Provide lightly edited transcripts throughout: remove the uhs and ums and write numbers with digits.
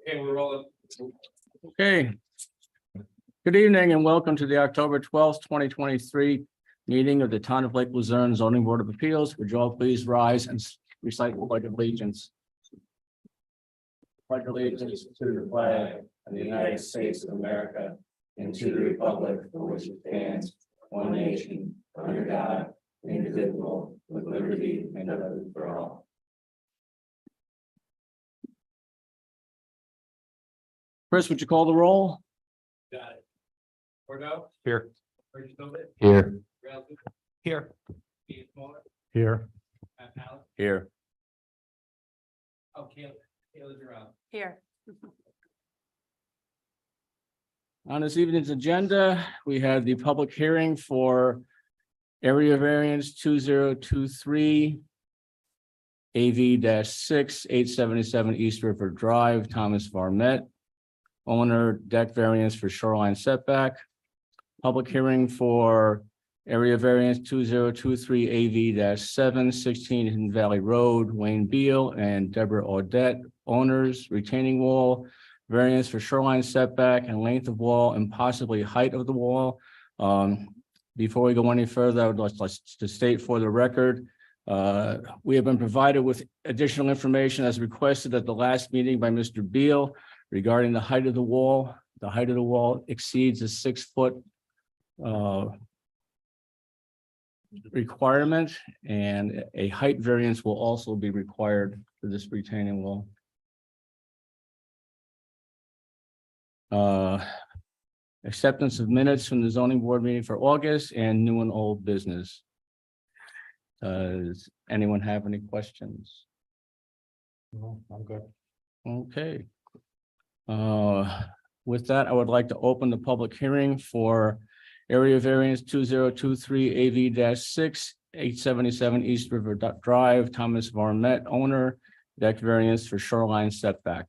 Okay, we're rolling. Okay. Good evening and welcome to the October 12th, 2023 meeting of the Town of Lake Luzerne Zoning Board of Appeals. Would you all please rise and recite the Pledge of Allegiance? Pledge allegiance to the flag of the United States of America and to the republic for which it stands, one nation, under God, indivisible, with liberty and justice for all. Chris, would you call the roll? Got it. Bordeaux, Here. Richard Philbin, Here. Ralph, Here. Ian Smaller, Here. Matt Allen. Here. Oh, Kayla's around. Here. On this evening's agenda, we have the public hearing for area variance 2023 AV-6 877 East River Drive, Thomas Varmette. Owner deck variance for shoreline setback. Public hearing for area variance 2023 AV-7 16 Hidden Valley Road, Wayne Beal and Deborah Audette. Owners retaining wall variance for shoreline setback and length of wall and possibly height of the wall. Before we go any further, I would like to state for the record, we have been provided with additional information as requested at the last meeting by Mr. Beal regarding the height of the wall. The height of the wall exceeds a 6-foot requirement, and a height variance will also be required for this retaining wall. Acceptance of minutes from the zoning board meeting for August and new and old business. Does anyone have any questions? No, I'm good. Okay. With that, I would like to open the public hearing for area variance 2023 AV-6 877 East River Drive, Thomas Varmette, owner, deck variance for shoreline setback.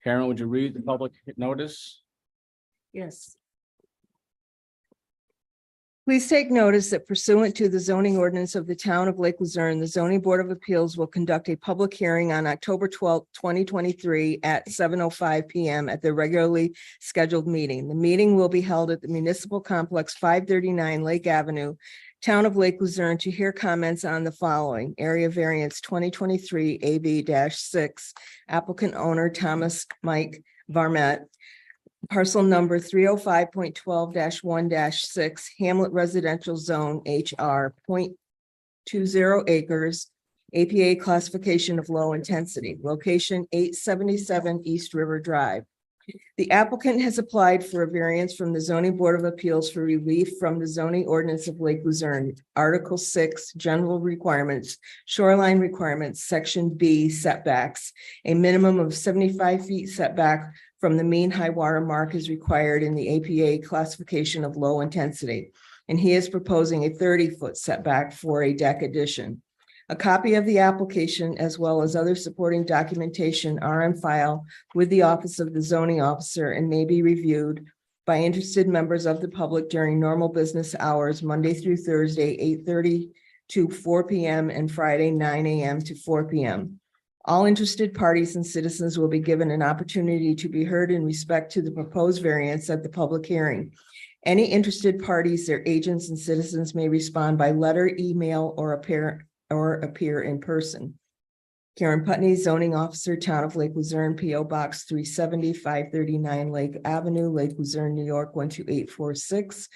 Karen, would you read the public notice? Yes. Please take notice that pursuant to the zoning ordinance of the Town of Lake Luzerne, the Zoning Board of Appeals will conduct a public hearing on October 12th, 2023 at 7:05 p.m. at the regularly scheduled meeting. The meeting will be held at the Municipal Complex, 539 Lake Avenue, Town of Lake Luzerne, to hear comments on the following: area variance 2023 AV-6, applicant owner Thomas Mike Varmette, parcel number 305.12-1-6, Hamlet Residential Zone HR 0.20 acres, APA classification of low intensity, location 877 East River Drive. The applicant has applied for a variance from the Zoning Board of Appeals for relief from the zoning ordinance of Lake Luzerne, Article 6, General Requirements, Shoreline Requirements, Section B, Setbacks. A minimum of 75 feet setback from the mean high water mark is required in the APA classification of low intensity, and he is proposing a 30-foot setback for a deck addition. A copy of the application, as well as other supporting documentation, are on file with the Office of the Zoning Officer and may be reviewed by interested members of the public during normal business hours, Monday through Thursday, 8:30 to 4 p.m. and Friday, 9 a.m. to 4 p.m. All interested parties and citizens will be given an opportunity to be heard in respect to the proposed variance at the public hearing. Any interested parties, their agents, and citizens may respond by letter, email, or appear in person. Karen Putney, Zoning Officer, Town of Lake Luzerne, P.O. Box 370, 539 Lake Avenue, Lake Luzerne, New York, 12846,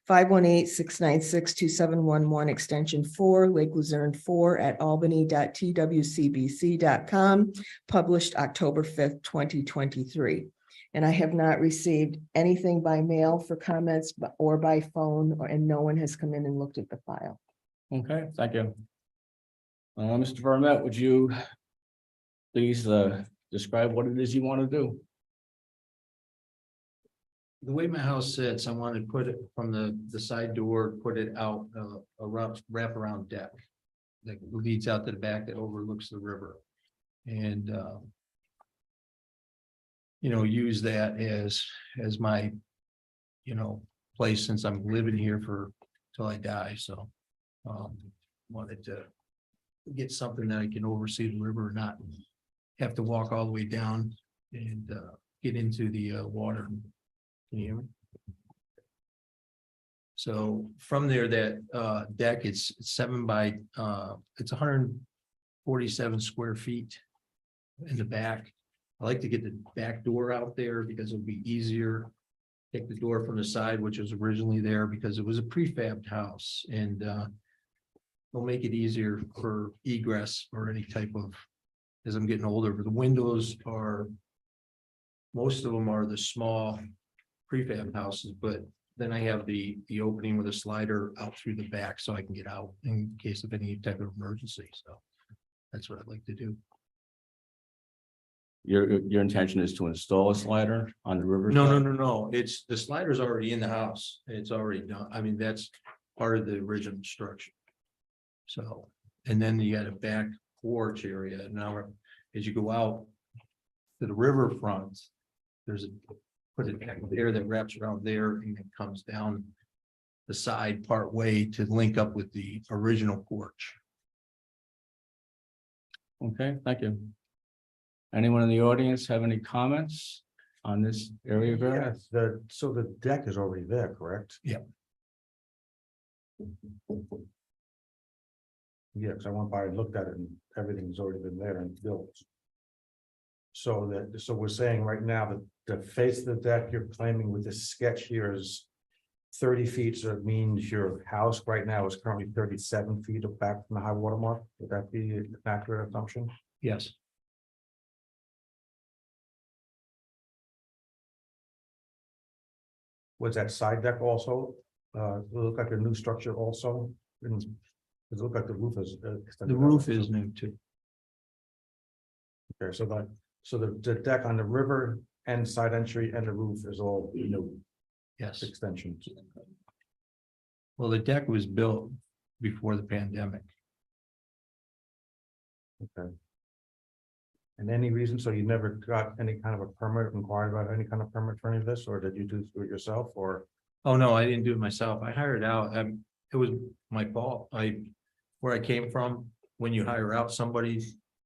518-696-2711, extension 4, Lake Luzerne 4 at albany.twcbc.com, published October 5th, 2023. And I have not received anything by mail for comments or by phone, and no one has come in and looked at the file. Okay, thank you. Mr. Varmette, would you please describe what it is you want to do? The way my house sits, I want to put it from the side door, put it out a wraparound deck that leads out to the back that overlooks the river. And use that as my place, since I'm living here till I die. So wanted to get something that I can oversee the river, not have to walk all the way down and get into the water. Can you hear me? So from there, that deck, it's 7 by it's 147 square feet in the back. I like to get the back door out there because it'll be easier. Take the door from the side, which was originally there because it was a prefabbed house, and it'll make it easier for egress or any type of, as I'm getting older. The windows are, most of them are the small prefab houses, but then I have the opening with a slider out through the back so I can get out in case of any type of emergency. So that's what I'd like to do. Your intention is to install a slider on the river? No. It's, the slider's already in the house. It's already done. I mean, that's part of the original structure. So, and then you got a back porch area. Now, as you go out to the riverfront, there's a, put it back there that wraps around there and it comes down the side part way to link up with the original porch. Okay, thank you. Anyone in the audience have any comments on this area variance? Yes, so the deck is already there, correct? Yep. Yeah, because I went by and looked at it and everything's already been there and built. So we're saying right now that the face of the deck you're claiming with this sketch here is 30 feet, so it means your house right now is currently 37 feet back from the high water mark. Would that be an accurate assumption? Yes. Was that side deck also, look like a new structure also? Does it look like the roof is? The roof is new too. Okay, so the deck on the river and side entry and the roof is all new Yes. extensions. Well, the deck was built before the pandemic. Okay. And any reason, so you never got any kind of a permit, inquired about any kind of permit for any of this, or did you do it yourself, or? Oh, no, I didn't do it myself. I hired out. It was my fault. Where I came from, when you hire out somebody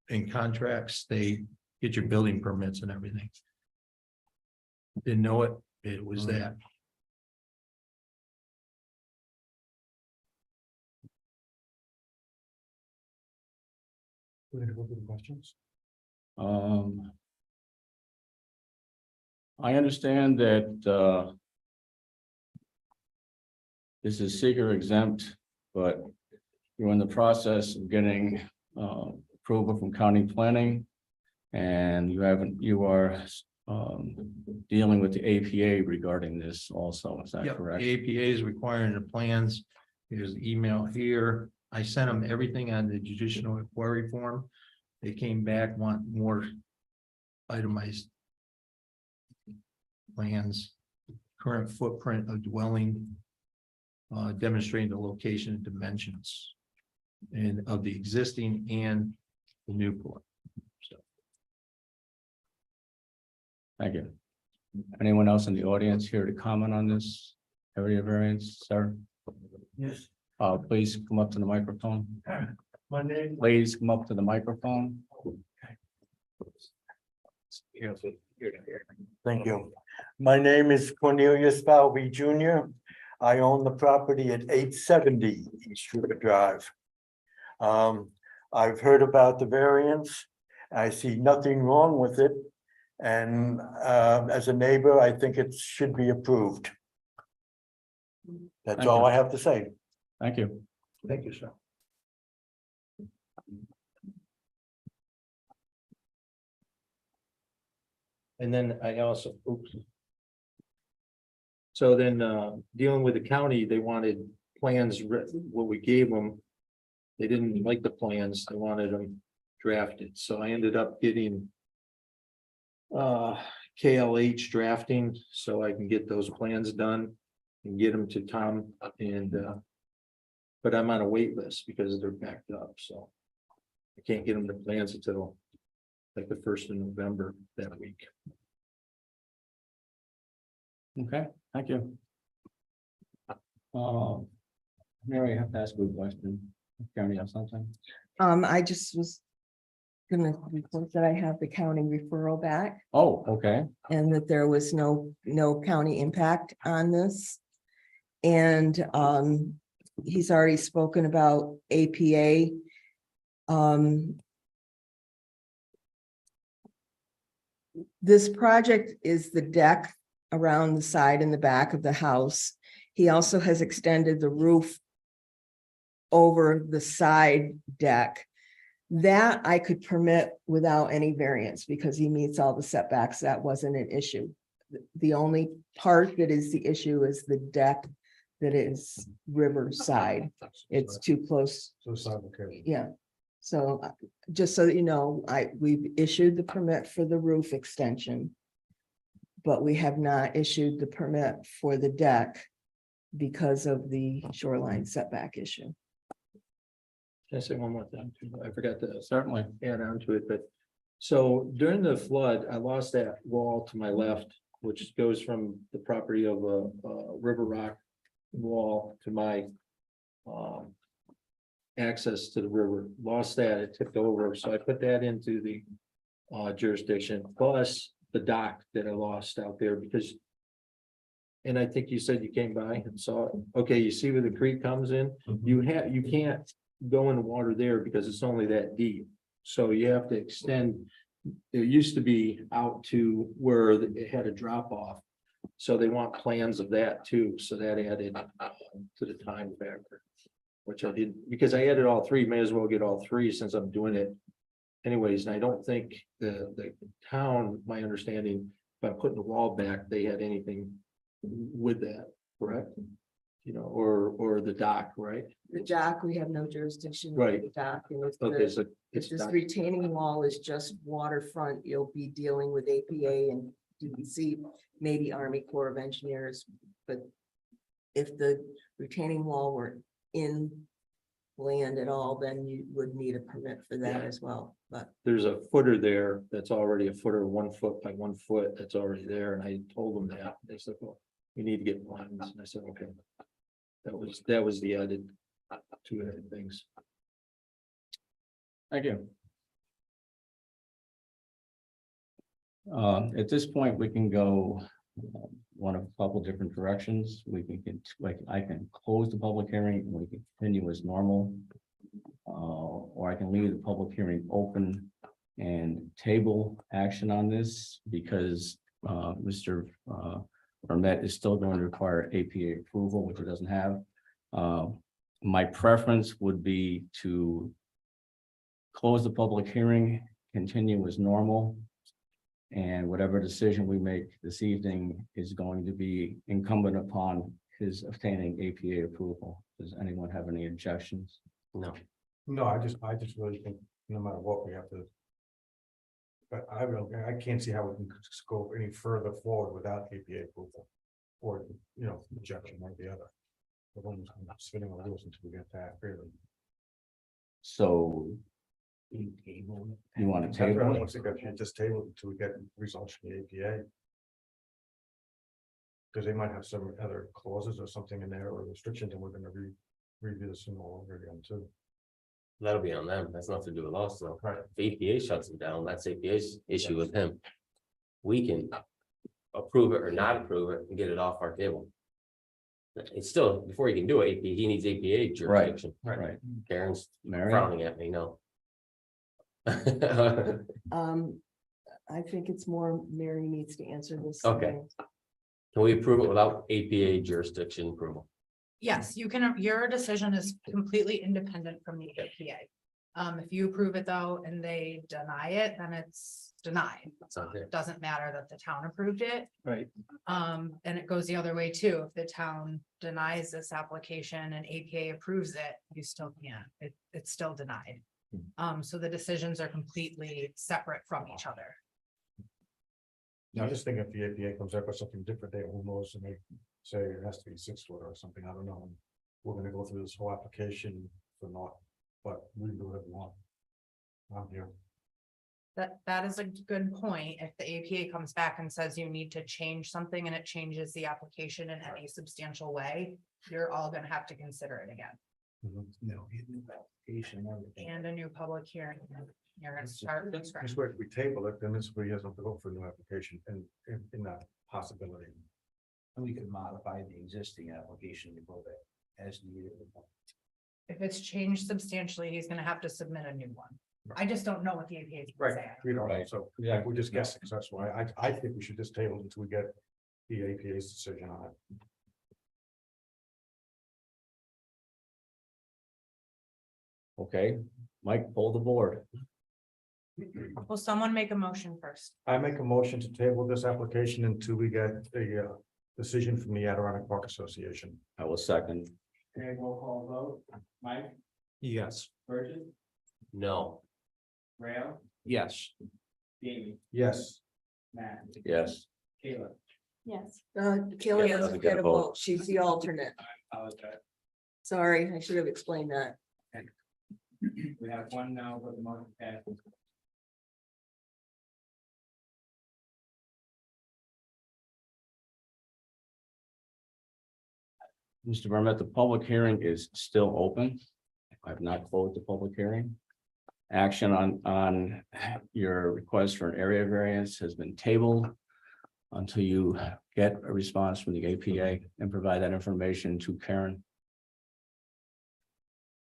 in contracts, they get your building permits and everything. Didn't know it. It was that. We're gonna go through the questions. I understand that this is seeker exempt, but you're in the process of getting approval from county planning. And you are dealing with the APA regarding this also, is that Yep, correct? the APA is requiring the plans. Here's the email here. I sent them everything on the judicial inquiry form. They came back, want more itemized plans, current footprint of dwelling, demonstrating the location and dimensions and of the existing and the new port. So, Thank you. Anyone else in the audience here to comment on this area variance, sir? Yes. Please come up to the microphone. My name. Please come up to the microphone. Thank you. My name is Cornelius Falvey Jr. I own the property at 870 East River Drive. I've heard about the variance. I see nothing wrong with it. And as a neighbor, I think it should be approved. That's Thank all you. I have to say. Thank you. thank you, sir. And then I also, oops. So then, dealing with the county, they wanted plans, what we gave them. They didn't like the plans, they wanted them drafted, so I ended up getting. KLH drafting, so I can get those plans done and get them to Tom and, but I'm on a wait list because they're backed up, so. I can't get them the plans until like the 1st of November that week. Okay, thank you. Mary, I have to ask you a question. Karen, you have something? I just was gonna report that I have the county referral back Oh, okay. and that there was no county impact on this. And he's already spoken about APA. This project is the deck around the side and the back of the house. He also has extended the roof over the side deck. That I could permit without any variance because he meets all the setbacks. That wasn't an issue. The only part that is the issue is the deck that is riverside. It's too close. So it's not okay. Yeah. So just so that you know, we've issued the permit for the roof extension. But we have not issued the permit for the deck because of the shoreline setback issue. Can I say one more thing? I forgot to Certainly. add on to it, but so during the flood, I lost that wall to my left, which goes from the property of a River Rock wall to my access to the river. Lost that, it tipped over, so I put that into the jurisdiction, plus the dock that I lost out there because. And I think you said you came by and saw it. Okay, you see where the creek comes in? You can't go in the water there because it's only that deep. So you have to extend. There used to be out to where it had a drop off. So they want plans of that too. So that added to the time factor. Which I did because I added all three, may as well get all three since I'm doing it. Anyways, and I don't think the town, my understanding, by putting the wall back, they had anything with that, correct? You know, or the dock, right? The dock, we have no jurisdiction. over Right. The dock. And if Okay, the- so if it's this not, retaining wall is just waterfront, you'll be dealing with APA and DEC, maybe Army Corps of Engineers. But if the retaining wall were in land at all, then you would need a permit for that Yeah. as well. But there's a footer there that's already a footer, 1 foot by 1 foot, that's already there, and I told them that. They said, well, we need to get lines, and I said, okay. That was the added two added things. Thank you. At this point, we can go one of a couple different directions. We can get, like, I can close the public hearing and we can continue as normal. Or I can leave the public hearing open and table action on this because Mr. Vermet is still going to require APA approval, which it doesn't have. My preference would be to close the public hearing, continue as normal. And whatever decision we make this evening is going to be incumbent upon his obtaining APA approval. Does anyone have any objections? No. No, I just really think no matter what, we have to. But I can't see how we can go any further forward without APA approval. Or, objection or the other. We're almost spinning our wheels until we get that, really. So you want to That's what I table want it? to go, just table it until we get results from the APA. Because they might have some other clauses or something in there or restrictions, and we're gonna review this thing all over again too. That'll be on them. That's nothing to do with us, though. Right. If EPA shuts them down, that's APA's issue with him. We can approve it or not approve it and get it off our table. It's still, before he can do it, he needs APA jurisdiction. Right, Karen's Mary? frowning at me, no. I think it's more Mary needs to answer this. Okay. Can we approve it without APA jurisdiction approval? Yes, you can, your decision is completely independent from the APA. If you approve it though, and they deny it, then it's denied. It's not there. It doesn't matter that the town approved it. Right. And it goes the other way too. If the town denies this application and APA approves it, you still can't. It's still denied. So the decisions are completely separate from each other. Now, I just think if the APA comes up with something different, they who knows, and they say it has to be 6 foot or something, I don't know. And we're gonna go through this whole application for not, but we do whatever we want. I'm here. That is a good point. If the APA comes back and says you need to change something and it changes the application in any substantial way, you're all gonna have to consider it again. No, application and everything. and a new public hearing. You're gonna start from This scratch. way, if we table it, then this way he doesn't have to go for a new application and in that possibility. And we could modify the existing application to go there as needed. If it's changed substantially, he's gonna have to submit a new one. I just don't know what the APA is Right, saying. we don't know, so Yeah. we're just guessing, so that's why I think we should just table it until we get the APA's decision on it. Okay, Mike, pull the board. Will someone make a motion first? I make a motion to table this application until we get a decision from the Adirondack Park Association. I will second. Okay, roll call vote. Mike, Yes. Burgess, No, Rail, Yes. Jamie, Yes, Matt, Yes. Kayla. Yes. Kayla Yeah, doesn't doesn't get get a a vote. vote. She's the alternate. I apologize. Sorry, I should have explained that. We have one now, but the motion passes. Mr. Vermet, the public hearing is still open. I've not closed the public hearing. Action on your request for an area variance has been tabled until you get a response from the APA and provide that information to Karen.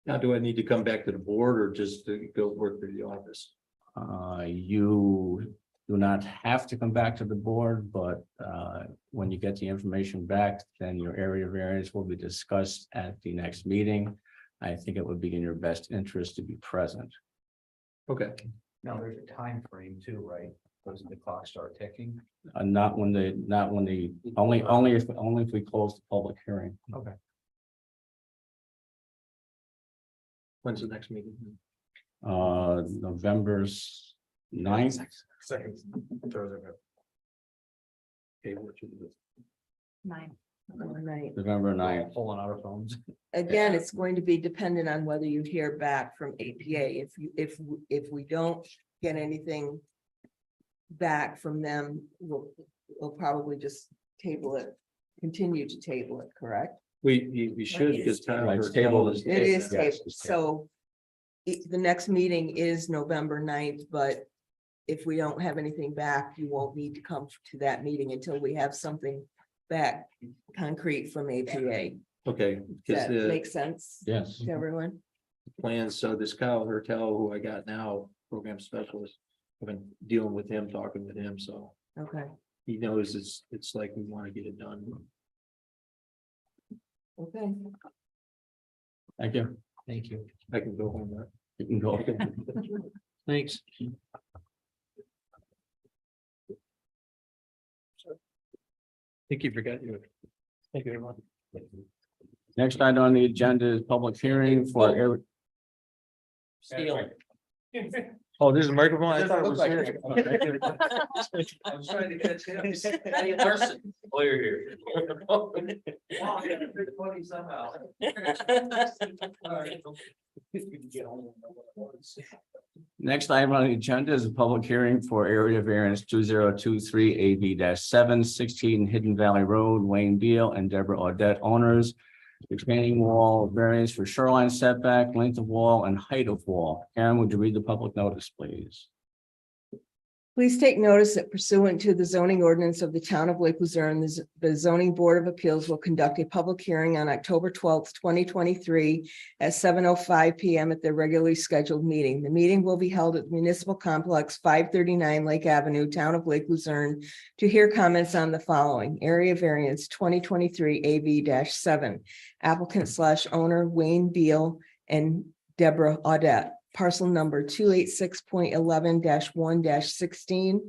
Now, do I need to come back to the board or just to go work for the office? You do not have to come back to the board, but when you get the information back, then your area variance will be discussed at the next meeting. I think it would be in your best interest to be present. Okay. Now, there's a time frame too, right? Doesn't the clock start ticking? Not when only if we close the public hearing. When's the next meeting? November's 9th. second Thursday. Okay, what should we do? 9. Right. November 9th. Pulling out our phones. Again, it's going to be dependent on whether you hear back from APA. If we don't get anything back from them, we'll probably just table it, continue to table it, correct? We should, because Tom. Right, it's tabled. It is Yes, tabled, it's so the next meeting is November 9th, but if we don't have anything back, you won't need to come to that meeting until we have something back concrete from APA. Okay, Does because that the make sense Yes. to everyone? plans, so this Kyle Hertel, who I got now, program specialist, I've been dealing with him, talking with him, so Okay, he knows it's like we want to get it done. okay. Thank you. Thank you. I can go home now. You can go. Thanks. Think you forgot you. Thank you very much. Next item on the agenda is public hearing for area. stealing. Oh, there's a microphone. I thought it was here. I was trying to catch him. Hey, Larson, lawyer here. Somehow. Next item on the agenda is a public hearing for area variance 2023 AB 16 Hidden Valley Road, Wayne Beal and Deborah Audette owners. Retaining wall variance for shoreline setback, length of wall and height of wall. Karen, would you read the public notice, please? Please take notice that pursuant to the zoning ordinance of the town of Lake Luzerne, the zoning board of appeals will conduct a public hearing on October 12th, 2023 at 7:05 PM at their regularly scheduled meeting. The meeting will be held at the Municipal Complex, 539 Lake Avenue, town of Lake Luzerne, to hear comments on the following: area variance 2023 AV-7, applicant/owner Wayne Beal and Deborah Audette. Parcel number 286.11-1-16,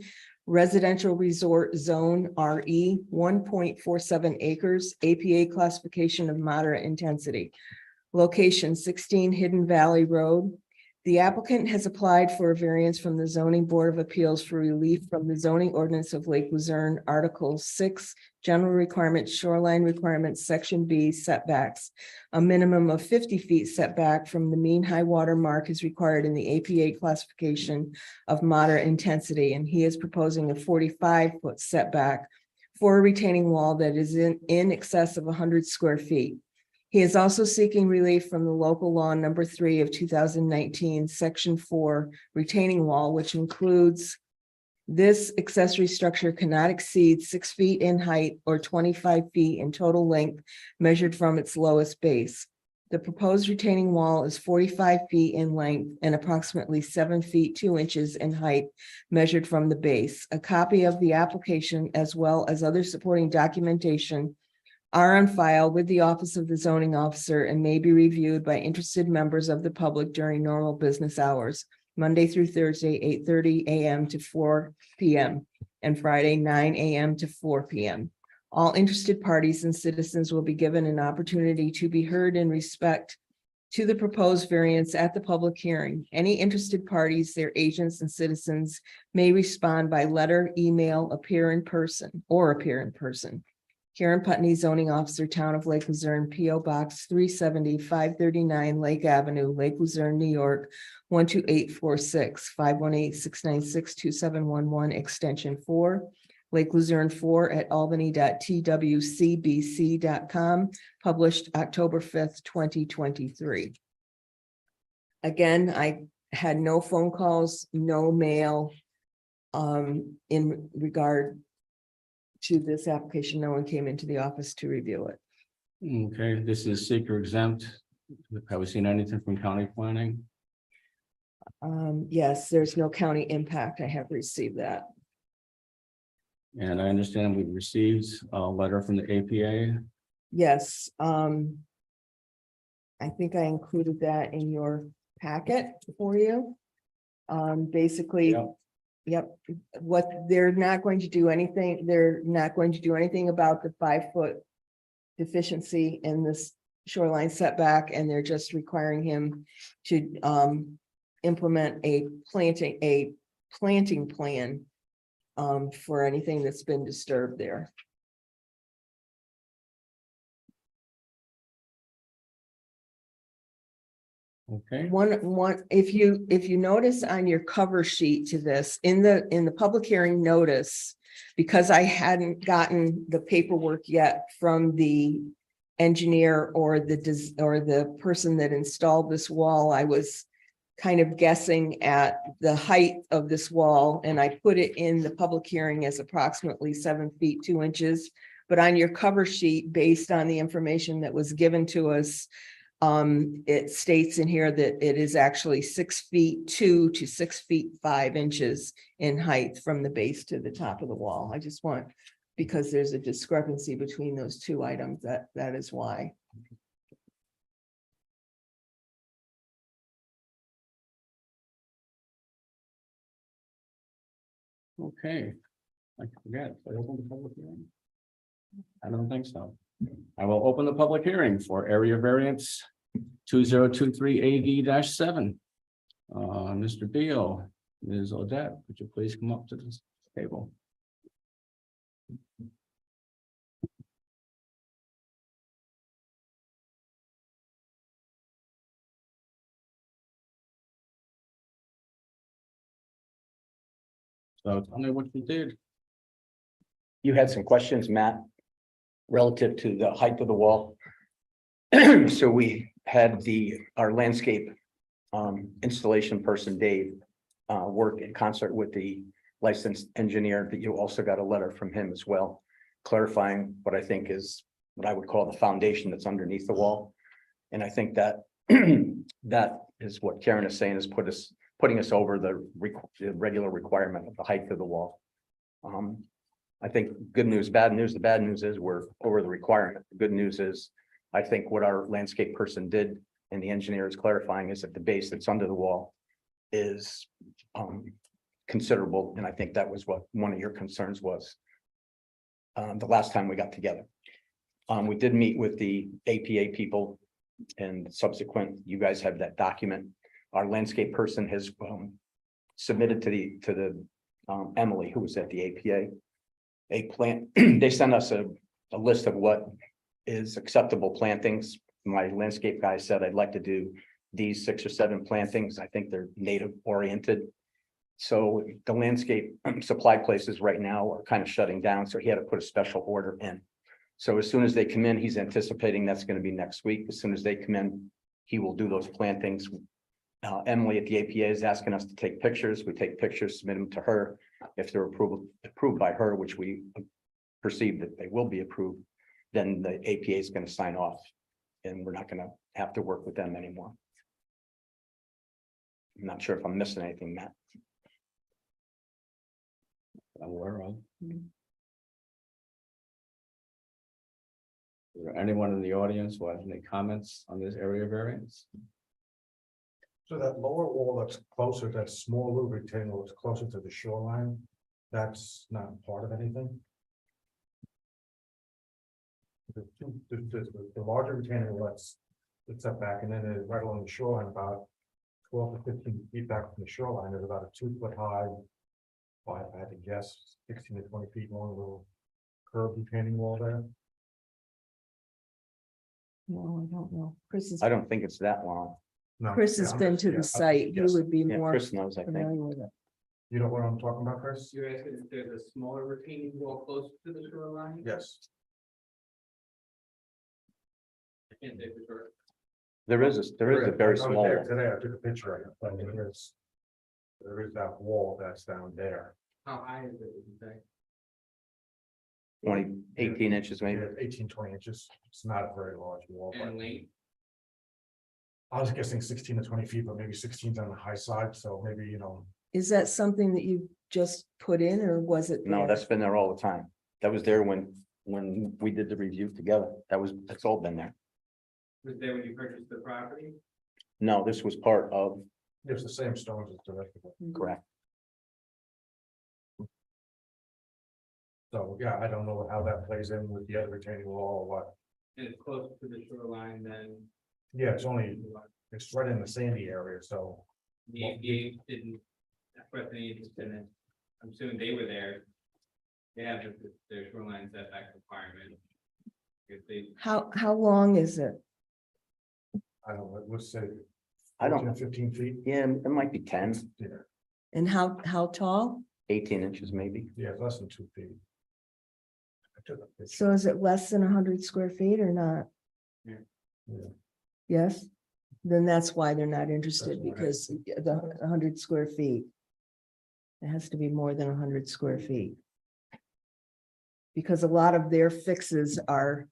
residential resort zone RE, 1.47 acres, APA classification of moderate intensity. Location 16 Hidden Valley Road. The applicant has applied for a variance from the zoning board of appeals for relief from the zoning ordinance of Lake Luzerne, Article 6, general requirements, shoreline requirements, section B, setbacks. A minimum of 50 feet setback from the mean high water mark is required in the APA classification of moderate intensity, and he is proposing a 45-foot setback for a retaining wall that is in excess of 100 square feet. He is also seeking relief from the local law number 3 of 2019, section 4 retaining wall, which includes this accessory structure cannot exceed 6 feet in height or 25 feet in total length measured from its lowest base. The proposed retaining wall is 45 feet in length and approximately 7 feet 2 inches in height measured from the base. A copy of the application as well as other supporting documentation are on file with the Office of the Zoning Officer and may be reviewed by interested members of the public during normal business hours, Monday through Thursday, 8:30 a.m. to 4 p.m. and Friday, 9 a.m. to 4 p.m. All interested parties and citizens will be given an opportunity to be heard in respect to the proposed variance at the public hearing. Any interested parties, their agents, and citizens may respond by letter, email, appear in person. Karen Putney, Zoning Officer, Town of Lake Luzerne, P.O. Box 370, 539 Lake Avenue, Lake Luzerne, New York, 12846, 518-696-2711, extension 4. Lake Luzerne 4 at albany.twcbc.com, published October 5th, 2023. Again, I had no phone calls, no mail in regard to this application. No one came into the office to review it. Okay, this is seeker exempt. Have we seen anything from county planning? Yes, there's no county impact. I have received that. And I understand we received a letter from the APA. Yes, I think I included that in your packet for you. Basically, Yep. yep, what they're not going to do anything, about the 5-foot deficiency in this shoreline setback, and they're just requiring him to implement a planting plan for anything that's been disturbed there. Okay, If you notice on your cover sheet to this, in the public hearing notice, because I hadn't gotten the paperwork yet from the engineer or the person that installed this wall, I was kind of guessing at the height of this wall, and I put it in the public hearing as approximately 7 feet 2 inches. But on your cover sheet, based on the information that was given to us, it states in here that it is actually 6 feet 2 to 6 feet 5 inches in height from the base to the top of the wall. I just want, because there's a discrepancy between those two items, that is why. okay. I forget. Did I open the public hearing? I don't think so. I will open the public hearing for area variance 2023 AD-7. Mr. Beal, Ms. Odette, would you please come up to this table? So tell me what you did. You had some questions, Matt, relative to the height of the wall. So we had our landscape installation person, Dave, work in concert with the licensed engineer, that you also got a letter from him as well, clarifying what I think is what I would call the foundation that's underneath the wall. And I think that that is what Karen is saying, is putting us over the regular requirement of the height of the wall. I think good news, bad news. The bad news is we're over the requirement. The good news is, I think what our landscape person did and the engineer is clarifying is that the base that's under the wall is considerable. And I think that was what one of your concerns was the last time we got together. We did meet with the APA people, and subsequent, you guys have that document. Our landscape person has submitted to the Emily, who was at the APA, a plan. They sent us a list of what is acceptable plantings. My landscape guy said, I'd like to do these 6 or 7 plantings. I think they're native oriented. So the landscape supply places right now are kind of shutting down. So he had to put a special order in. So as soon as they come in, he's anticipating that's gonna be next week. As soon as they come in, he will do those plantings. Emily at the APA is asking us to take pictures. We take pictures, submit them to her. If they're approved by her, which we perceive that they will be approved, then the APA is gonna sign off. And we're not gonna have to work with them anymore. I'm not sure if I'm missing anything, Matt. I'm aware of. Is there anyone in the audience who has any comments on this area variance? So that lower wall that's closer, that small little rectangle that's closer to the shoreline, that's not part of anything? The larger retaining wall it's up back and then it's right along the shoreline about 12 to 15 feet back from the shoreline, there's about a 2 foot high. Well, if I had to guess, 16 to 20 feet long little curved retaining wall there. No, I don't know. Chris is, I don't think it's that long. No, Chris has yeah, I'm been just- to yeah, the I'm site. He guessing. would be Yeah, more Chris knows, I think. familiar with it. You know what I'm talking about, Chris? You're asking if there's a smaller retaining wall close to the shoreline? Yes. I can't say for sure. There is a very I was small there one. Today, I took a picture of it, but there is that wall that's down there. How high is it, would you say? 18 inches maybe. Yeah, 18, 20 inches. It's not a very large wall, but And length? I was guessing 16 to 20 feet, but maybe 16's on the high side, so maybe, Is that something that you just put in or was it? No, there? that's been there all the time. That was there when we did the review together. That's all been there. Was there when you purchased the property? No, this was part of, it's the same stones as the rest of it. correct. So, yeah, I don't know how that plays in with the other retaining wall or what. And it's closer to the shoreline than Yeah, it's right in the sandy area, so. the APA didn't express any interest in it. I'm assuming they were there. They have their shoreline setback requirement. If they, How long is it? I don't know, let's say. I 14 don't, 15 feet. yeah, it might be 10, Yeah, And how tall? 18 inches maybe. yeah, less than 2 feet. I took a picture. So is it less than 100 square feet or not? Yeah. Yes? Then that's why they're not interested, That's why. because the 100 square feet. It has to be more than 100 square feet. Because a lot of their fixes are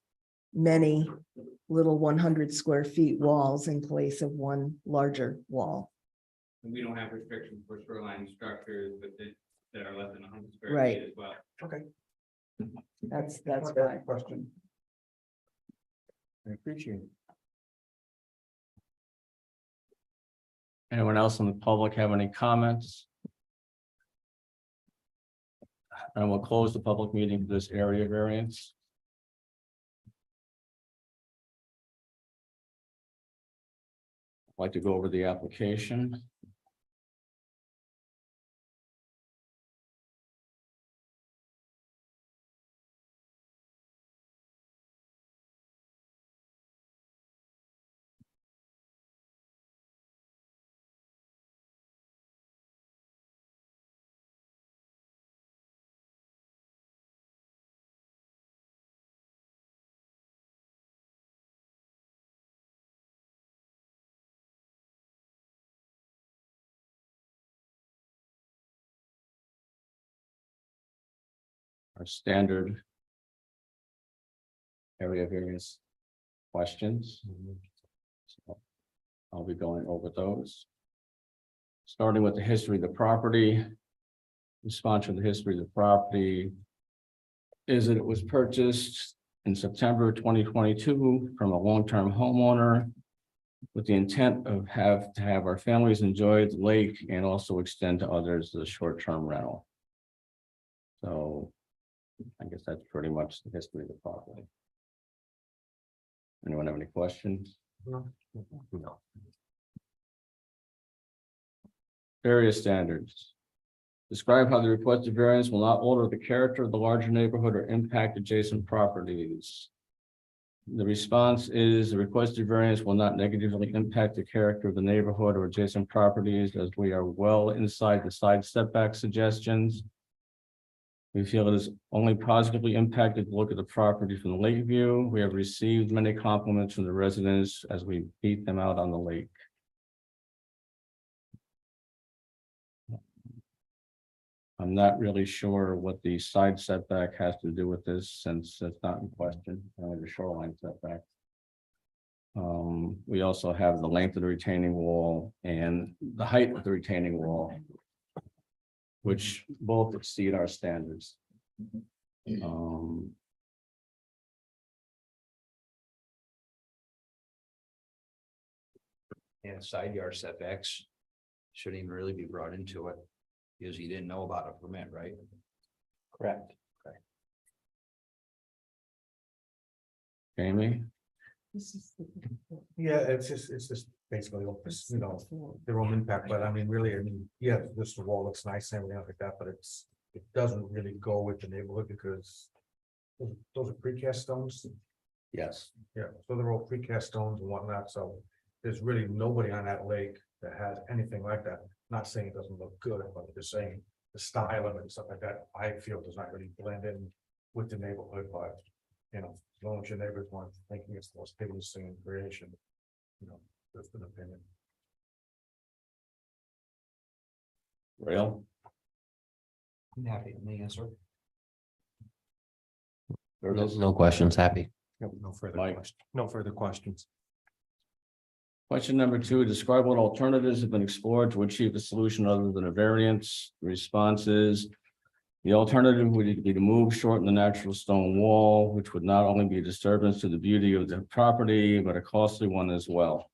many little 100 square feet walls in place of one larger wall. and we don't have restrictions for shoreline structures that are less than 100 square Right. feet as well. Okay. That's Not why. a question. I appreciate it. Anyone else in the public have any comments? And we'll close the public meeting for this area variance. I'd like to go over the application. Our standard area variance questions. So I'll be going over those. Starting with the history of the property. Response to the history of the property is that it was purchased in September 2022 from a long-term homeowner with the intent of to have our families enjoy the lake and also extend to others the short-term rental. So I guess that's pretty much the history of the property. Anyone have any questions? No. Various standards. Describe how the requested variance will not alter the character of the larger neighborhood or impact adjacent properties. The response is the requested variance will not negatively impact the character of the neighborhood or adjacent properties as we are well inside the side setback suggestions. We feel it is only positively impacted to look at the property from the lake view. We have received many compliments from the residents as we beat them out on the lake. I'm not really sure what the side setback has to do with this, since it's not in question, only the shoreline setback. We also have the length of the retaining wall and the height of the retaining wall, which both exceed our standards. And side yard setbacks shouldn't even really be brought into it. Because you didn't know about a permit, right? Correct. Jamie, Yeah, it's just basically, you know, their own impact, but I mean, really, yeah, this wall looks nice and everything like that, but it doesn't really go with the neighborhood because those are precast stones. yes, Yeah, so they're all precast stones and whatnot, so there's really nobody on that lake that has anything like that. Not saying it doesn't look good, but just saying the style of it and stuff like that, I feel does not really blend in with the neighborhood, but you know, as long as your neighbors weren't thinking it's the most hideous thing in creation, you know, that's an opinion. real. I'm happy with the answer. No questions, happy. No further Mike. questions. No further questions. Question number 2, describe what alternatives have been explored to achieve a solution other than a variance. The response is the alternative would be to move, shorten the natural stone wall, which would not only be a disturbance to the beauty of the property, but a costly one as well.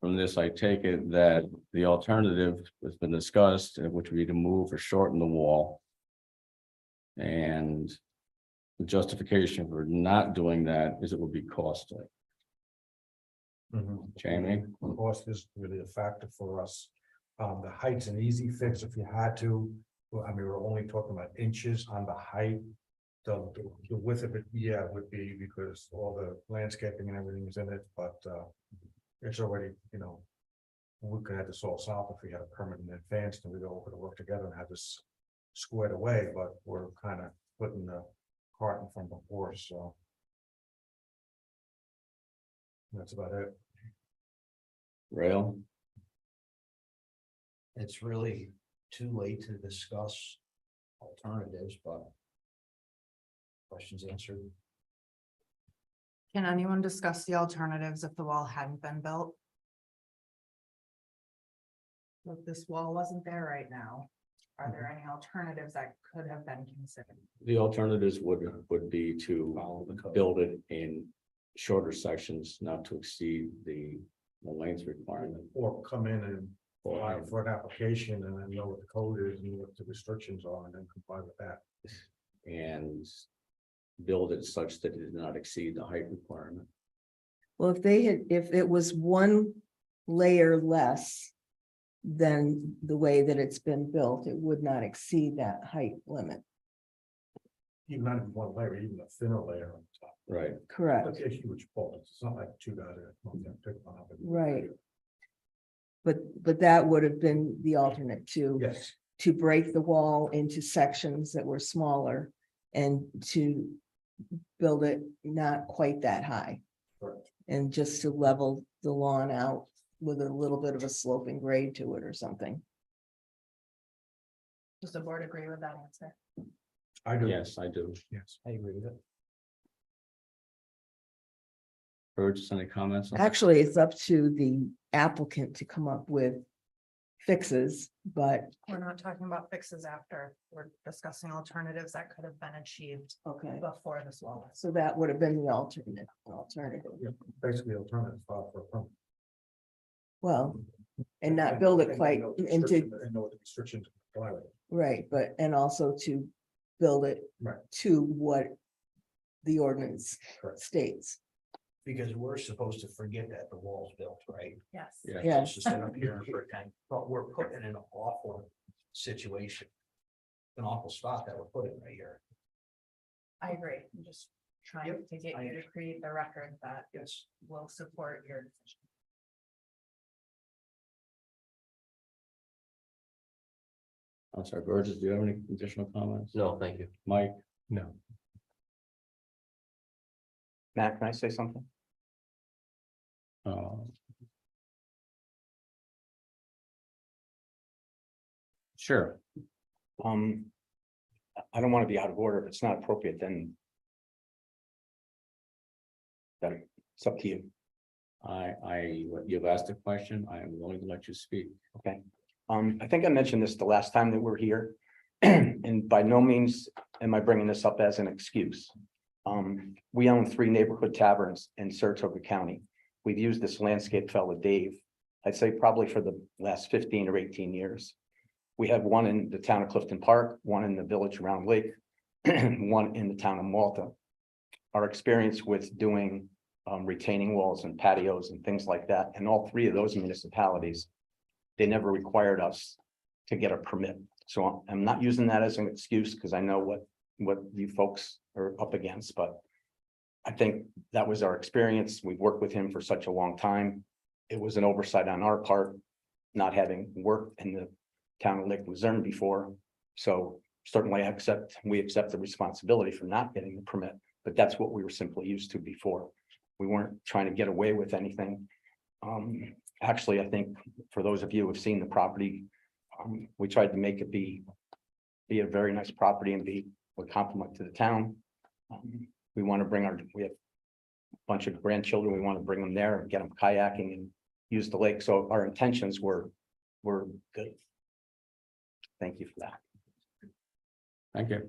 From this, I take it that the alternative has been discussed, which would be to move or shorten the wall. And the justification for not doing that is it would be costly. Jamie? Cost is really a factor for us. The height's an easy fix if you had to. Well, I mean, we're only talking about inches on the height. The width of it, yeah, would be because all the landscaping and everything is in it, but it's already, you know, we could have this all solved if we had a permit in advance and we'd all could work together and have this squared away, but we're kind of putting the cart in front of the horse, so. That's about it. Rail? It's really too late to discuss alternatives, but questions answered. Can anyone discuss the alternatives if the wall hadn't been built? If this wall wasn't there right now, are there any alternatives that could have been considered? The alternatives would be to build it in shorter sections, not to exceed the length requirement. Or come in and apply for an application and then know what the code is and what the restrictions are and then comply with that. And build it such that it did not exceed the height requirement. Well, if it was one layer less than the way that it's been built, it would not exceed that height limit. Even not even one layer, even a thinner layer on top. Right. Correct, That's a huge fault. It's not like two guys are going to pick one up. Right. but that would have been the alternate Yes, to break the wall into sections that were smaller and to build it not quite that high. correct. And just to level the lawn out with a little bit of a sloping grade to it or something. Does the board agree with that answer? I do. Yes, I do. Yes. I agree with it. Burgess, any comments? Actually, it's up to the applicant to come up with fixes, but We're not talking about fixes after. We're discussing alternatives that could have been achieved okay, before this wall. so that would have been the alternative. Yeah, basically alternative file for a permit. Well, and not build it And quite know the into, restriction- And know what the restrictions apply with it. right, but, and also to build it Right. to what the ordinance Correct. states. Because we're supposed to forget that the wall's built, right? Yes. Yeah. Yeah. It's just sit up here and pretend, but we're put in an awful situation. An awful spot that we're put in right here. I agree. I'm just trying Yep, to get you to create the record that Yes. will support your decision. I'm sorry, Burgess, do you have any additional comments? No, thank you. Mike? No. Matt, can I say something? Uh, Sure. I don't want to be out of order. If it's not appropriate, then it's up to you. You've asked a question. I am willing to let you speak. Okay. I think I mentioned this the last time that we're here. And by no means am I bringing this up as an excuse. We own 3 neighborhood taverns in Saratoga County. We've used this landscape fellow, Dave, I'd say probably for the last 15 or 18 years. We have one in the town of Clifton Park, one in the village around Lake, one in the town of Malta. Our experience with doing retaining walls and patios and things like that, and all 3 of those municipalities, they never required us to get a permit. So I'm not using that as an excuse because I know what you folks are up against, but I think that was our experience. We've worked with him for such a long time. It was an oversight on our part, not having worked in the town of Lake Luzerne before. So certainly we accept the responsibility for not getting the permit, but that's what we were simply used to before. We weren't trying to get away with anything. Actually, I think for those of you who have seen the property, we tried to make it be a very nice property and be a compliment to the town. We want to we have a bunch of grandchildren. We want to bring them there and get them kayaking and use the lake. So our intentions were good. Thank you for that. Thank you.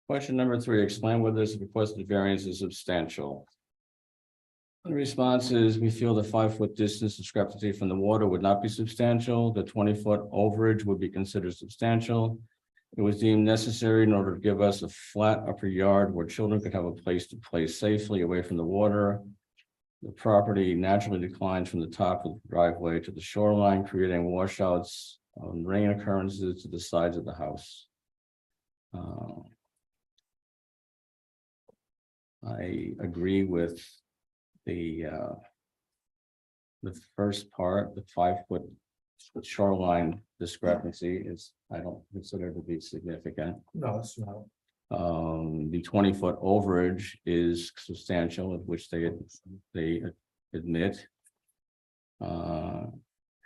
Question number 3, explain whether this requested variance is substantial. The response is, we feel the 5-foot distance discrepancy from the water would not be substantial. The 20-foot overage would be considered substantial. It was deemed necessary in order to give us a flat upper yard where children could have a place to play safely away from the water. The property naturally declines from the top of the driveway to the shoreline, creating washouts on rain occurrences to the sides of the house. I agree with the first part, the 5-foot shoreline discrepancy is, I don't consider to be significant. No, it's not. The 20-foot overage is substantial, of which they admit.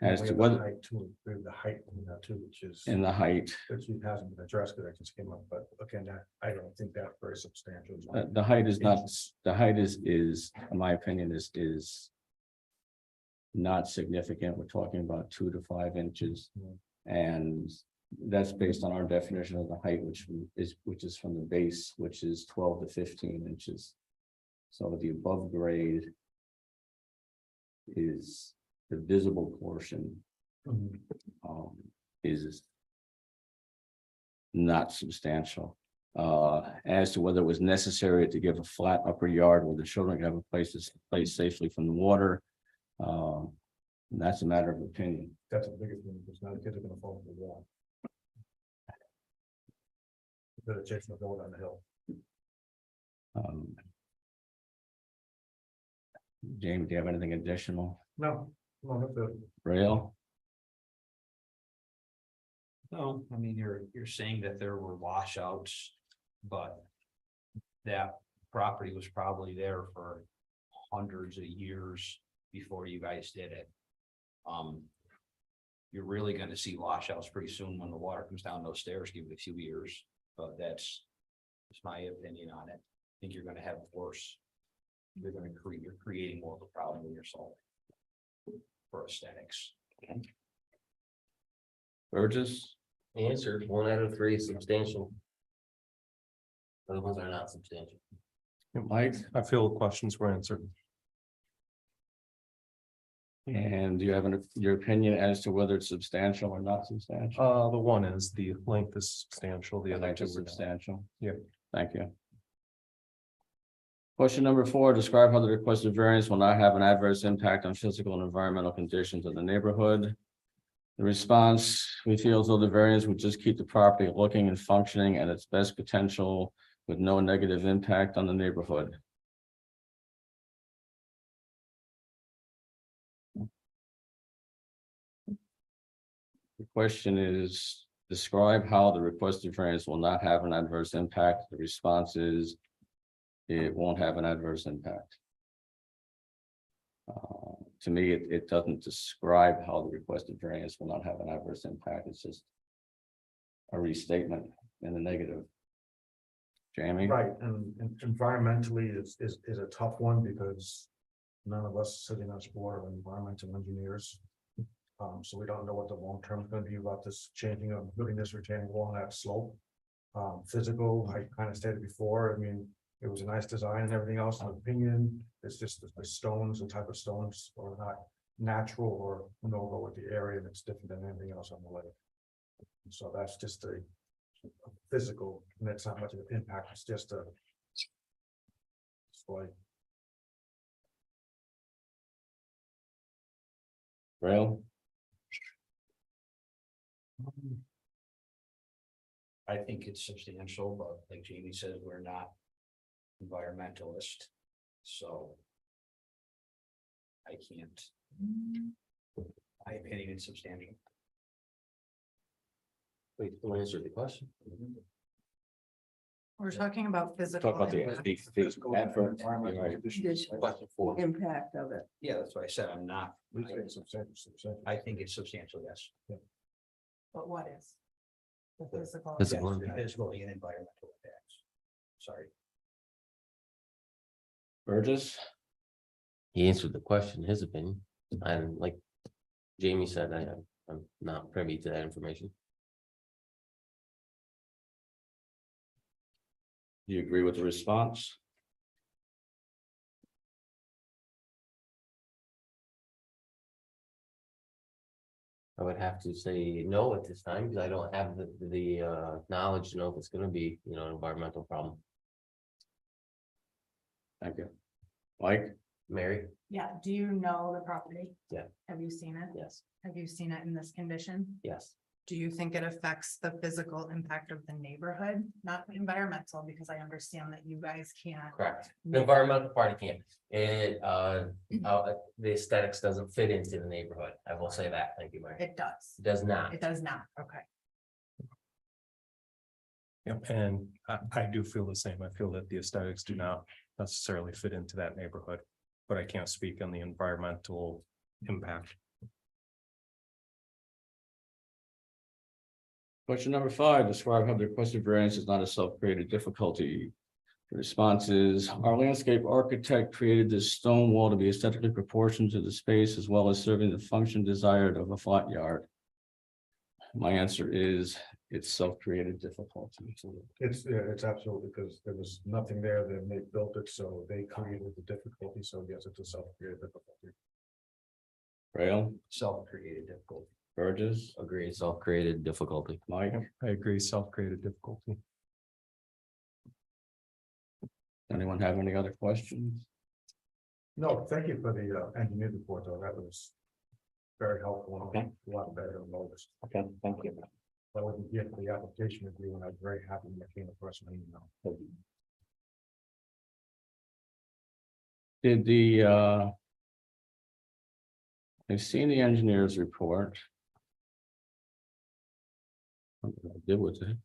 As to whether The height, too, which is. in the height, Which hasn't been addressed, because I just came up, but again, I don't think that's very substantial. the height is not, the height is, in my opinion, is not significant. We're talking about 2 to 5 inches. And that's based on our definition of the height, which is from the base, which is 12 to 15 inches. So the above grade is the visible portion is not substantial. As to whether it was necessary to give a flat upper yard where the children could have a place to play safely from the water, that's a matter of opinion. That's the biggest thing, because now the kids are gonna fall into the wall. They're chasing the ball down the hill. James, do you have anything additional? No, that's it. Rail? No, I mean, you're saying that there were washouts, but that property was probably there for hundreds of years before you guys did it. You're really gonna see washouts pretty soon when the water comes down those stairs, give it a few years, but that's my opinion on it. I think you're gonna have worse. You're creating more of a problem than you're solving for aesthetics. Burgess? Answered, 1 out of 3 is substantial. Other ones are not substantial. Mike? I feel questions were answered. And do you have your opinion as to whether it's substantial or not substantial? The one is the length is substantial, the The other length 2 is were not. substantial. Yeah. Thank you. Question number 4, describe how the requested variance will not have an adverse impact on physical and environmental conditions of the neighborhood. The response, we feel as though the variance would just keep the property looking and functioning at its best potential with no negative impact on the neighborhood. question is, describe how the requested variance will not have an adverse impact. The response is, it won't have an adverse impact. To me, it doesn't describe how the requested variance will not have an adverse impact. It's just a restatement in the negative. Jamie? Right, and environmentally is a tough one because none of us sitting on this board are environmental engineers. So we don't know what the long term is gonna be about this changing of building this retaining wall on that slope. Physical, I kind of stated before, I mean, it was a nice design and everything else, in my opinion, it's just the stones, the type of stones are not natural or no-go with the area, and it's different than anything else on the lake. So that's just a physical, and it's not much of an impact, it's just a. It's like, Rail? I think it's substantial, but like Jamie says, we're not environmentalist, so. I can't. My opinion is substantial. Wait, who answered the question? We're talking about physical. Talk about the impact. the adverse, environmental right. conditions. Question 4. Impact of it. Yeah, that's what I said. I'm not. We say substantial. I think it's substantial, yes. But what is? The physical. Physical. Yes, physical and environmental impacts. Sorry. Burgess? He answered the question, his opinion. And like Jamie said, I'm not privy to that information. Do you agree with the response? I would have to say no at this time, because I don't have the knowledge to know if it's gonna be, you know, an environmental problem. Thank you. Mike? Mary? Yeah, do you know the property? Yeah. Have you seen it? Yes, Have you seen it in this condition? yes. Do you think it affects the physical impact of the neighborhood, not the environmental, because I understand that you guys can't. Correct. The environmental party can't. The aesthetics doesn't fit into the neighborhood. I will say that. Thank you, Mary. It does. It does not. It does not. Okay. Yep, and I do feel the same. I feel that the aesthetics do not necessarily fit into that neighborhood, but I can't speak on the environmental impact. Question number 5, describe how the requested variance is not a self-created difficulty. The response is, our landscape architect created this stone wall to be aesthetically proportioned to the space as well as serving the function desired of a flat yard. My answer is, it's self-created difficulty. It's absolutely, because there was nothing there, then they built it, so they created the difficulty, so yes, it's a self-created difficulty. Rail? Self-created difficulty. Burgess? Agree, self-created difficulty. Mike? I agree, self-created difficulty. Anyone have any other questions? No, thank you for the engineer report, though, that was very helpful. Okay. A lot better than most. Okay, thank you. I wasn't here for the application review, and I was very happy when it came across my email. Did the I've seen the engineer's report. What did I do with it?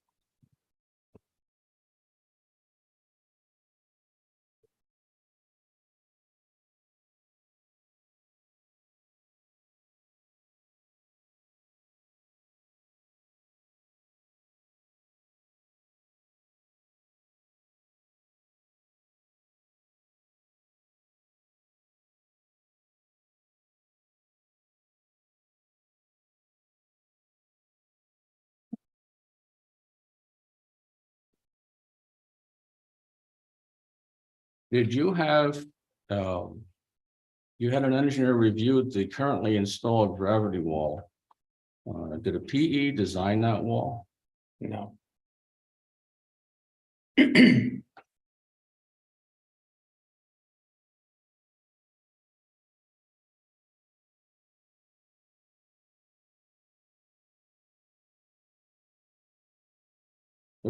Did you have, you had an engineer review the currently installed gravity wall. Did a PE design that wall? No. The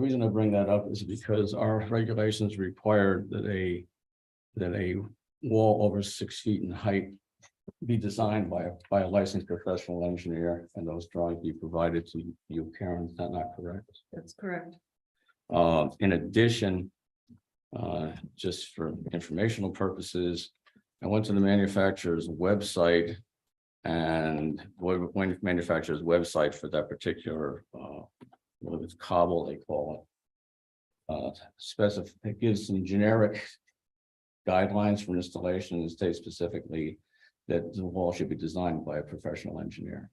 reason I bring that up is because our regulations require that a wall over 6 feet in height be designed by a licensed professional engineer, and those drawings be provided to you, Karen, is that not correct? That's correct. In addition, just for informational purposes, I went to the manufacturer's website, and when manufacturer's website for that particular, what it's cobble, they call it. It gives some generic guidelines for installation and states specifically that the wall should be designed by a professional engineer.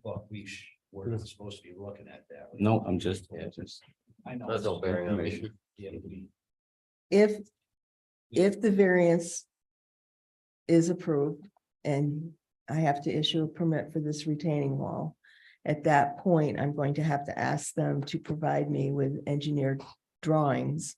Well, we're not supposed to be looking at that. No, I'm just, I know. That's no bearing on me. information. Yeah, we- If the variance is approved and I have to issue a permit for this retaining wall, at that point, I'm going to have to ask them to provide me with engineered drawings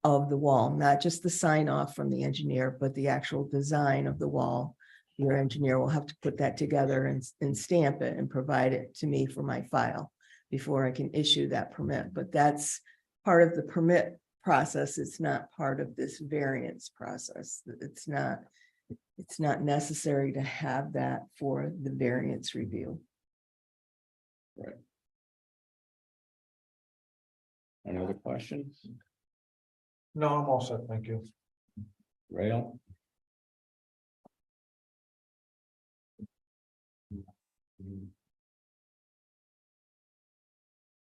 of the wall, not just the sign off from the engineer, but the actual design of the wall. Your engineer will have to put that together and stamp it and provide it to me for my file before I can issue that permit. But that's part of the permit process. It's not part of this variance process. It's not necessary to have that for the variance review. Any other questions? No, I'm all set, thank you. Rail?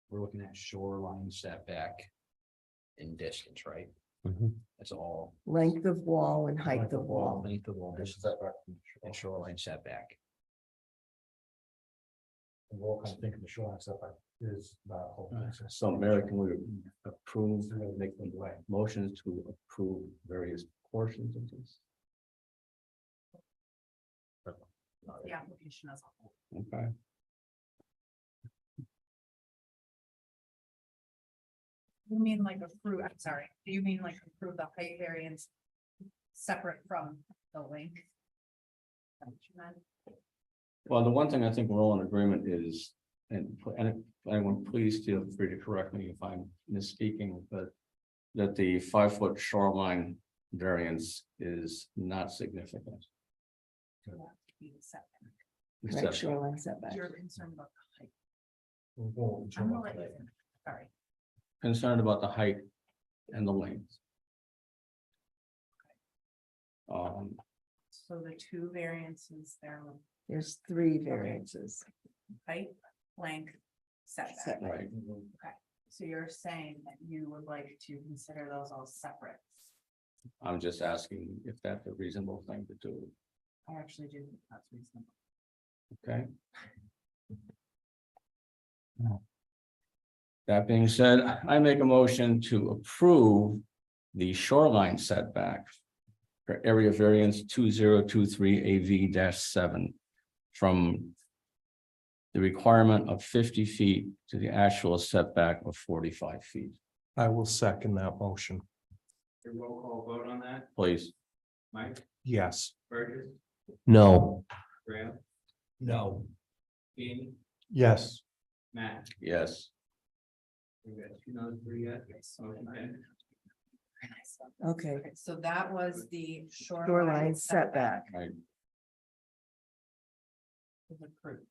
We're looking at shoreline setback in distance, right? That's all. Length of wall and height of wall. Length of wall, distance, and shoreline setback. Well, I think the shoreline setback is about. So Mary, can we approve, make the motions to approve various portions of this? The application as a whole. Okay, You mean like approve, I'm sorry, do you mean like approve the height variance separate from the length? Is that what you meant? well, the one thing I think we're all in agreement is, and anyone, please feel free to correct me if I'm misspeaking, but that the 5-foot shoreline variance is not significant. It will have to be the setback. Correct, Except- shoreline setback. You're concerned about the height. I'm gonna let you finish. Sorry. Concerned about the height and the length. So the two variances there, were There's 3 variances. height, length, setback. Setback. Right, Okay, so you're saying that you would like to consider those all separate. I'm just asking if that's a reasonable thing to do, I actually do think that's reasonable. okay? That being said, I make a motion to approve the shoreline setback for area variance 2023 AV-7 from the requirement of 50 feet to the actual setback of 45 feet. I will second that motion. Your roll call vote on that, Please. Mike, Yes. Burgess, No. Graham, No. Dean, Yes. Matt. Yes. We got 2 no's, 3 yes. Motion carried. Okay, Okay, so that was the shoreline setback. Right. Is approved.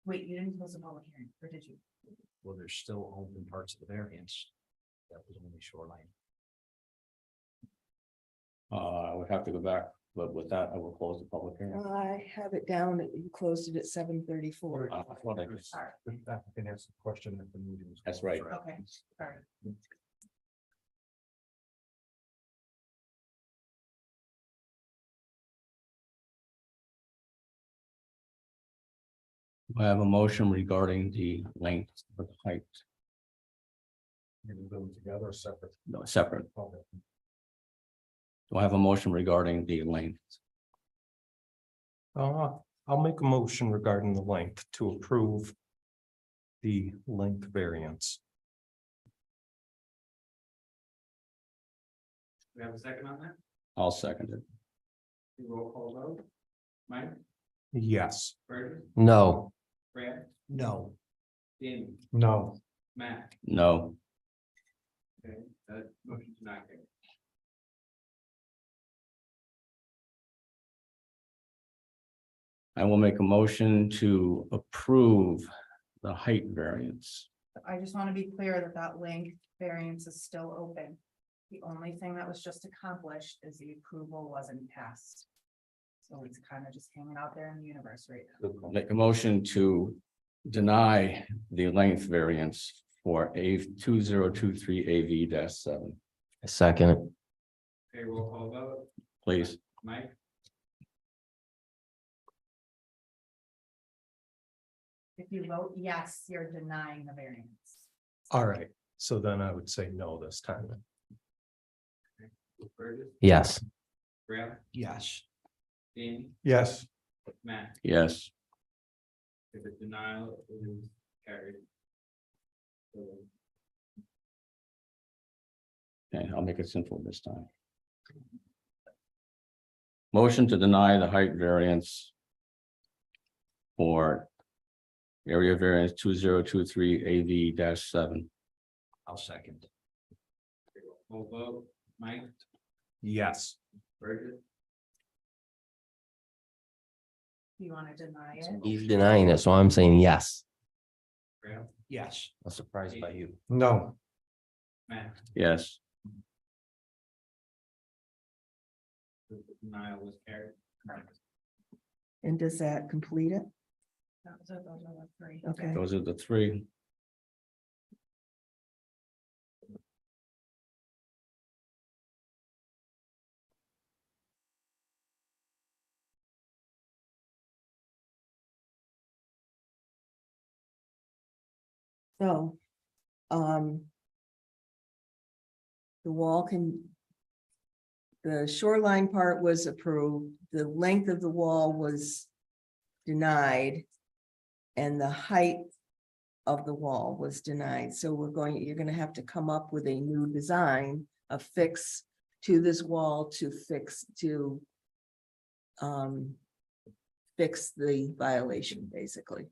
Wait, you didn't close the public hearing, or did you? Well, there's still open parts of the variance. That was only shoreline. I would have to go back, but with that, I will close the public hearing. I have it down, that you closed it at 7:34. I thought I just- Sorry, The applicant asked a question at the meeting. That's right. okay, sorry. I have a motion regarding the length of the height, You can do them together or separate. no, separate. Okay. Do I have a motion regarding the length? I'll make a motion regarding the length to approve the length variance. We have a second on that? I'll second it. Roll call vote. Mike, Yes. Burgess, No. Brad, No. Danny, No, Matt. No. Okay, that motion's not carried. I will make a motion to approve the height variance. I just want to be clear that that length variance is still open. The only thing that was just accomplished is the approval wasn't passed. So it's kind of just hanging out there in the universe right now. Make a motion to deny the length variance for A 2023 AV-7, Second. Okay, roll call vote. please. Mike, If you vote yes, you're denying the variance. All right, so then I would say no this time. Burgess, Yes. Brad, Yes. Danny, yes, Matt. Yes. If the denial is carried. So, Okay, I'll make it simple this time. Motion to deny the height variance for area variance 2023 AV-7. I'll second. Roll vote. Mike, Yes. Burgess, Do you want to deny it? He's denying it, so I'm saying yes. Brad, Yes. I'm surprised by you. no, Matt. Yes. The denial was carried. And does that complete it? Those are the three. Okay. Those are the three. So, the wall the shoreline part was approved, the length of the wall was denied. And the height of the wall was denied, so you're gonna have to come up with a new design, a fix to this wall to fix the violation, basically.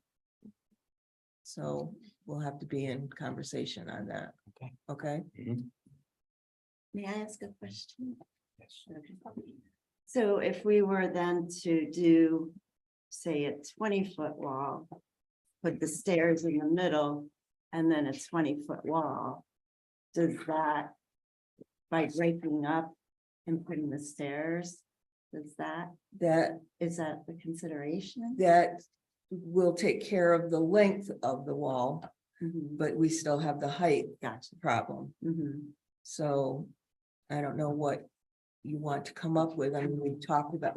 So we'll have to be in conversation on that. Okay. Okay, May I ask a question? So if we were then to do, say, a 20-foot wall, put the stairs in the middle, and then a 20-foot wall, does that, by breaking up and putting the stairs, is that the consideration? that will take care of the length of the wall, Mhm, but we still have the height Gotcha. problem. Mhm. So I don't know what you want to come up with. I mean,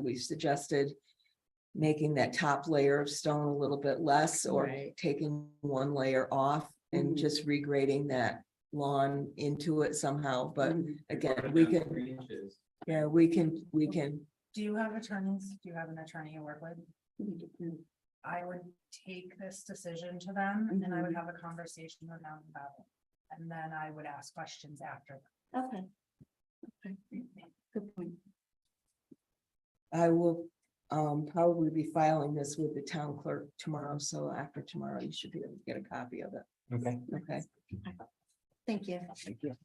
we suggested making that top layer of stone a little bit less, or Right. taking one layer off and Mhm. just regrading that lawn into it somehow. But Mhm. again, we Down can, 3 inches. yeah, we can, Do you have attorneys? Do you have an attorney you work with? Mhm. I would take this decision to them and I would have a conversation with them about it. And then I would ask questions after. Okay. Okay. Good point. I will probably be filing this with the town clerk tomorrow. So after tomorrow, you should be able to get a copy of it. Okay. Okay. Thank you. Thank you.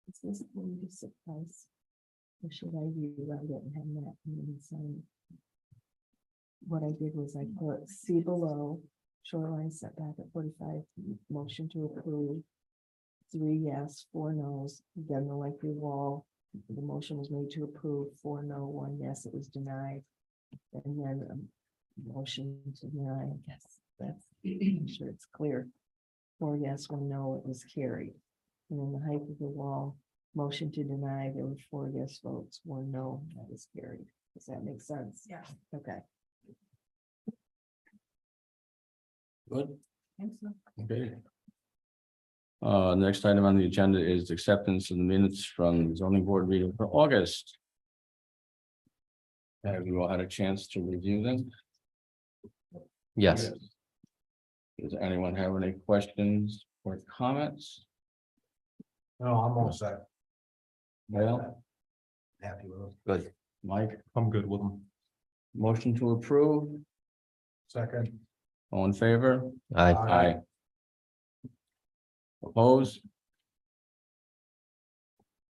Is this going to surprise? Or should I rewrite it and have that sign? What I did was I put see below shoreline setback at 45, motion to approve. 3 yes, 4 no's, then the length of the wall, the motion was made to approve, 4 no, 1 yes, it was denied. And then motion to deny, yes, that's, make sure it's clear. 4 yes, 1 no, it was carried. And then the height of the wall, motion to deny, there were 4 yes votes, 1 no, that was carried. Does that make sense? Yeah. Okay. Good. Thanks. Okay. Next item on the agenda is acceptance of the minutes from the zoning board meeting for August. Have you all had a chance to review them? Yes. Does anyone have any questions or comments? no, I'm all set. Well, Happy with it. Good. Mike, I'm good with them. motion to approve, Second. all in favor? Aye. Aye. Opposed?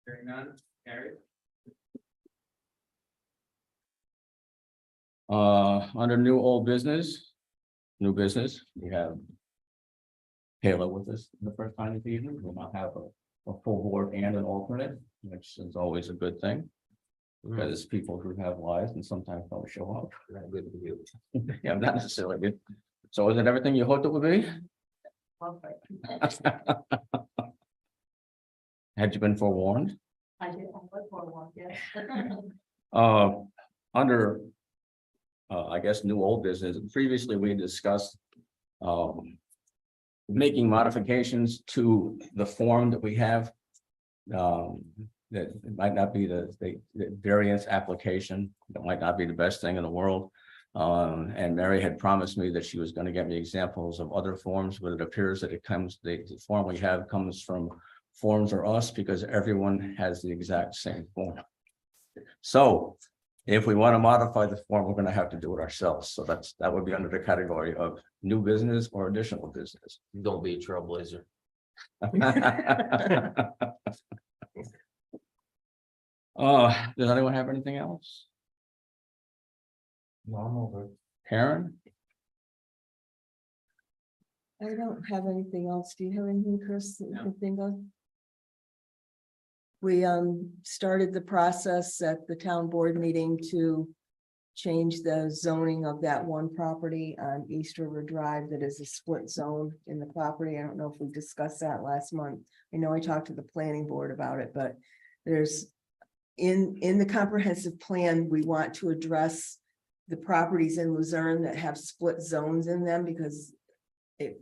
Hearing none, carried. Under new old business, new business, we have Kayla with us the first time this evening. We'll not have a full board and an alternate, which is always a good thing. Because people who have lives and sometimes don't show up. Not good with you. Yeah, not necessarily good. So is it everything you hoped it would be? Had you been forewarned? I did, I look for one, yes. Under. I guess new old business, previously we discussed. Making modifications to the form that we have. That it might not be the variance application, that might not be the best thing in the world. And Mary had promised me that she was going to get me examples of other forms, but it appears that the form we have comes from Forms or Us, because everyone has the exact same form. So if we want to modify the form, we're going to have to do it ourselves. So that would be under the category of new business or additional business. Don't be a trailblazer. Does anyone have anything else? Normal, Karen? I don't have anything else. Do you have anything, Chris, that you No. can think of? We started the process at the town board meeting to change the zoning of that one property on East River Drive that is a split zone in the property. I don't know if we discussed that last month. I know I talked to the planning board about it, but there's in the comprehensive plan, we want to address the properties in Luzerne that have split zones in them, because it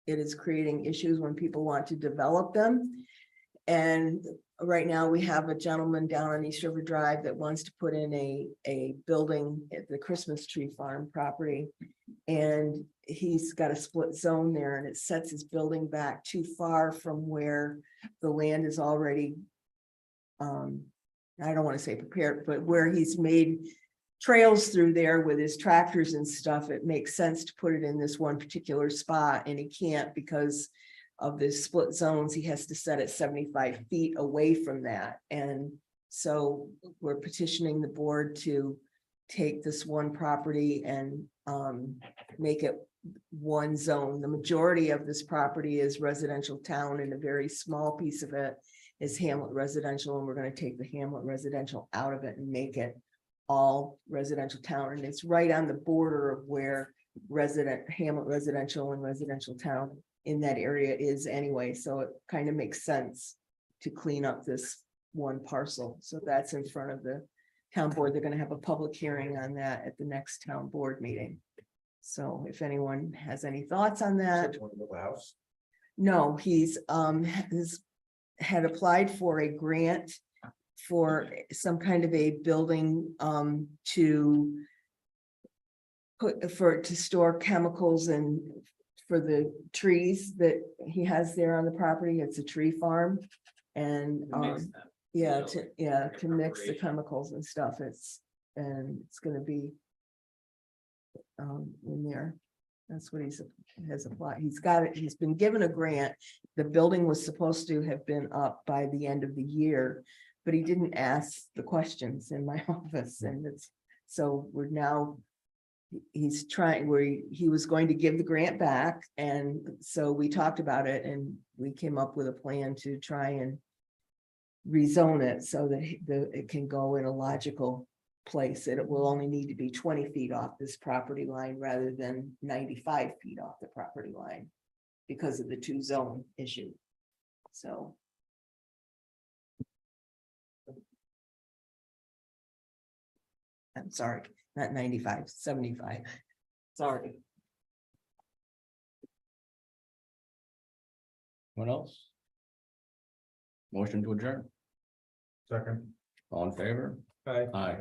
is creating issues when people want to develop them. And right now we have a gentleman down on East River Drive that wants to put in a building at the Christmas tree farm property. And he's got a split zone there, and it sets his building back too far from where the land is already. I don't want to say prepared, but where he's made trails through there with his tractors and stuff, it makes sense to put it in this one particular spot, and he can't because of the split zones. He has to set it 75 feet away from that. And so we're petitioning the board to take this one property and make it one zone. The majority of this property is residential town, and a very small piece of it is Hamlet residential, and we're going to take the Hamlet residential out of it and make it all residential town. And it's right on the border of where Hamlet residential and residential town in that area is anyway. So it kind of makes sense to clean up this one parcel. So that's in front of the town board. They're going to have a public hearing on that at the next town board meeting. So if anyone has any thoughts on that. house. No, he's had applied for a grant for some kind of a building to store chemicals and for the trees that he has there on the property. It's a tree farm. And to mix the chemicals and stuff. It's gonna be in there. That's what has applied. He's got it. He's been given a grant. The building was supposed to have been up by the end of the year, but he didn't ask the questions in my office. And so we're now, he's trying, where he was going to give the grant back. And so we talked about it, and we came up with a plan to try and rezone it so that it can go in a logical place. It will only need to be 20 feet off this property line rather than 95 feet off the property line because of the two zone issue. So. I'm sorry, not 95, 75. Sorry. What else? Motion to adjourn. Second. All in favor? Aye. Aye.